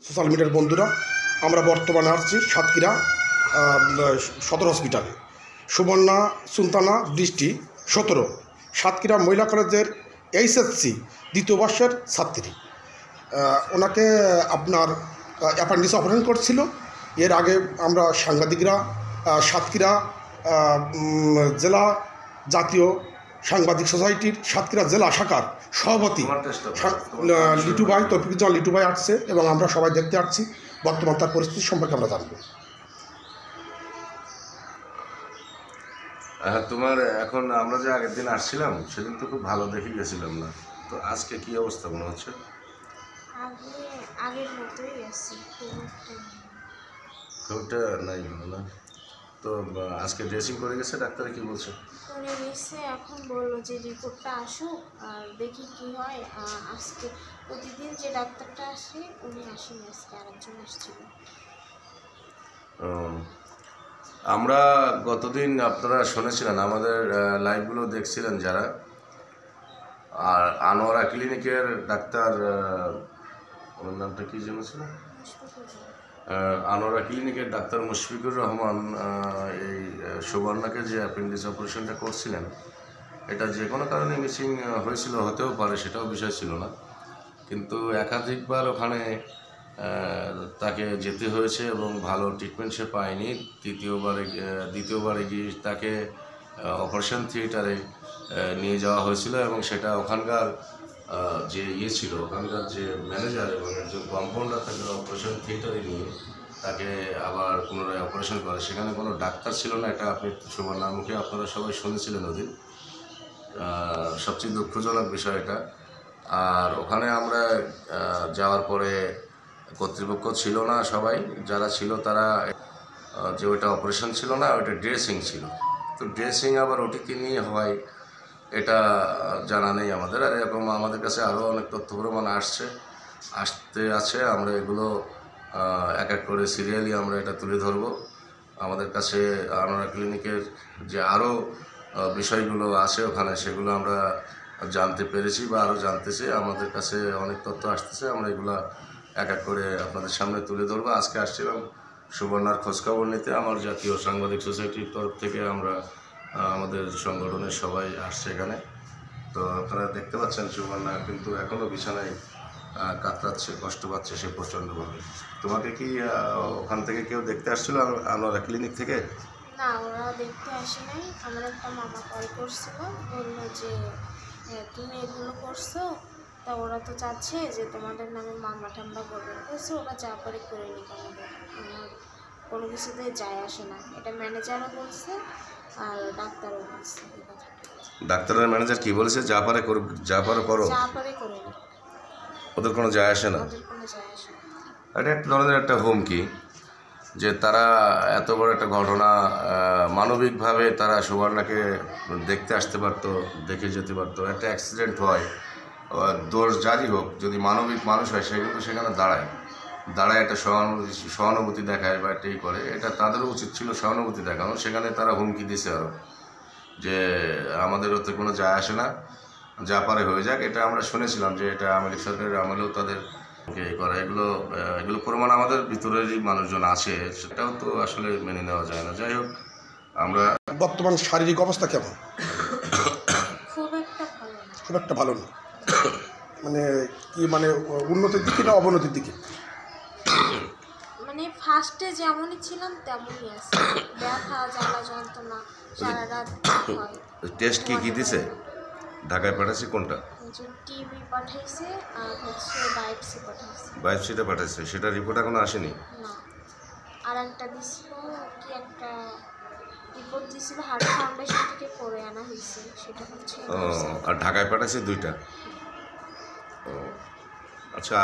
Social মিডিয়ার বন্ধুরা, আমরা বর্তমানে আসছি সাতক্ষীরা সদর হসপিটালে। সুবর্ণা সুলতানা দৃষ্টি 17, সাতক্ষীরা মহিলা কলেজের এইচএসসি দ্বিতীয় বর্ষের ছাত্রী। ওনাকে আপনার অ্যাপেন্ডিক্স অপারেশন করছিল। এর আগে আমরা সাংবাদিকরা সাতক্ষীরা জেলা জাতীয় সাংবাদিক সোসাইটির সাতক্ষীরা জেলা শাখার সভাপতি লিটু ভাই, তৌফিকুজ্জামান লিটু ভাই আসছে এবং আমরা সবাই দেখতে আসছি। বর্তমান তার পরিস্থিতি সম্পর্কে আমরা জানব। তোমার এখন আমরা যে আগের দিন আসছিলাম সেদিন তো খুব ভালো দেখে গেছিলাম না, তো আজকে কি অবস্থা মনে হচ্ছে? আগের মতোই আছে, খুবটা নাই ভালো না। তো আজকে ড্রেসিং করে গেছে, ডাক্তার কি বলছে? করে গেছে, এখন বললো যে রিপোর্টটা আসুক আর দেখি কি হয়। আজকে প্রতিদিন যে ডাক্তারটা আসে উনি আসেনি, আজকে আরেকজন আসছিল। আমরা গতদিন আপনারা শুনেছিলেন, আমাদের লাইভগুলো দেখছিলেন যারা, আর আনোয়ারা ক্লিনিকের ডাক্তার, ওনার নামটা কী যেন ছিল, আনোয়ারা ক্লিনিকের ডাক্তার মুশফিকুর রহমান এই সুবর্ণাকে যে অ্যাপেন্ডিক্স অপারেশনটা করছিলেন, এটা যে কোনো কারণে মিসিং হয়েছিল, হতেও পারে, সেটাও বিষয় ছিল না। কিন্তু একাধিকবার ওখানে তাকে যেতে হয়েছে এবং ভালো ট্রিটমেন্ট সে পায়নি। দ্বিতীয়বারে গিয়ে তাকে অপারেশন থিয়েটারে নিয়ে যাওয়া হয়েছিল এবং সেটা ওখানকার যে ছিল, ওখানকার যে ম্যানেজার এবং একজন কম্পাউন্ডার তাকে অপারেশন থিয়েটারে নিয়ে তাকে আবার পুনরায় অপারেশন করে। সেখানে কোনো ডাক্তার ছিল না, এটা আপনি সুবর্ণার মুখে আপনারা সবাই শুনেছিলেন ওদিন। সবচেয়ে দুঃখজনক বিষয় এটা। আর ওখানে আমরা যাওয়ার পরে কর্তৃপক্ষ ছিল না, সবাই যারা ছিল তারা, যে ওইটা অপারেশন ছিল না, ওইটা ড্রেসিং ছিল। তো ড্রেসিং আবার ওটিকে নিয়ে হয় এটা জানা নেই আমাদের। আর এরকম আমাদের কাছে আরও অনেক তথ্য প্রমাণ আসতে আছে। আমরা এগুলো এক এক করে সিরিয়ালি আমরা এটা তুলে ধরবো। আমাদের কাছে আনোয়ারা ক্লিনিকের যে আরও বিষয়গুলো আছে ওখানে, সেগুলো আমরা জানতে পেরেছি বা আরও জানতেছি। আমাদের কাছে অনেক তথ্য আসতেছে, আমরা এগুলো এক এক করে আপনাদের সামনে তুলে ধরবো। আজকে আসছিলাম সুবর্ণার খোঁজখবর নিতে। আমার জাতীয় সাংবাদিক সোসাইটির তরফ থেকে আমরা, আমাদের সংগঠনের সবাই আসছে এখানে। তো আপনারা দেখতে পাচ্ছেন সুবর্ণা কিন্তু এখনও বিছানায় কাতরাচ্ছে, কষ্ট পাচ্ছে সে প্রচণ্ডভাবে। তোমাকে কি ওখান থেকে কেউ দেখতে আসছিল আনোয়ারা ক্লিনিক থেকে? না, ওরা দেখতে আসে নাই। আমার একটা মামা কল করছিল, বললো যে তুমি এগুলো করছো, তা ওরা তো চাচ্ছে যে তোমাদের নামে মামলা টামলা করবে। বলছে ওরা যা পারে করে নিক, আমাদের আমার কোনো কিছুতে যায় আসে না। এটা ম্যানেজারও বলছে আর ডাক্তারও বলছে। ডাক্তারের ম্যানেজার কি বলেছে? যা পারে করো, যা পারে করো, যা পারে করে নিক, ওদের কোনো যায় আসে না। ওদের কোনো যায় আসে না। এটা এক ধরনের একটা হুমকি যে তারা এত বড় একটা ঘটনা, মানবিকভাবে তারা সুবর্ণাকে দেখতে আসতে পারতো, দেখে যেতে পারতো। একটা অ্যাক্সিডেন্ট হয়, দোষ জারি হোক, যদি মানবিক মানুষ হয় সে কিন্তু সেখানে দাঁড়ায় একটা সহানুভূতি দেখায় বা এটাই করে। এটা তাদেরও উচিত ছিল সহানুভূতি দেখানো। সেখানে তারা হুমকি দিছে আরও যে আমাদের ওতে কোনো যায় আসে না, যা পারে হয়ে যাক। এটা আমরা শুনেছিলাম যে এটা আওয়ামী লীগ সরকারের আমলেও তাদের করা। এগুলো প্রমাণ আমাদের ভিতরেরই মানুষজন আছে, সেটাও তো আসলে মেনে নেওয়া যায় না। যাই হোক, আমরা বর্তমান শারীরিক অবস্থা কেমন? খুব একটা ভালো না। মানে কি, মানে উন্নতির দিকে না অবনতির দিকে? মানে ফার্স্টে যেমনই ছিলাম তেমনই আছে, ব্যথা, জ্বালা, যন্ত্রণা সারা রাত হয়। টেস্ট কি দিছে? ঢাকায় পাঠাইছে কোনটা? টিভি পাঠাইছে আর হচ্ছে বায়োপসি পাঠাইছে। বায়োপসিটা পাঠাইছে, সেটা রিপোর্ট এখনো আসেনি? না, আর একটা দিছিল, কি একটা রিপোর্ট দিছিল, হার্ট ফাউন্ডেশন থেকে করে আনা হয়েছে, সেটা হচ্ছে। আর ঢাকায় পাঠাইছে 2টা। আচ্ছা।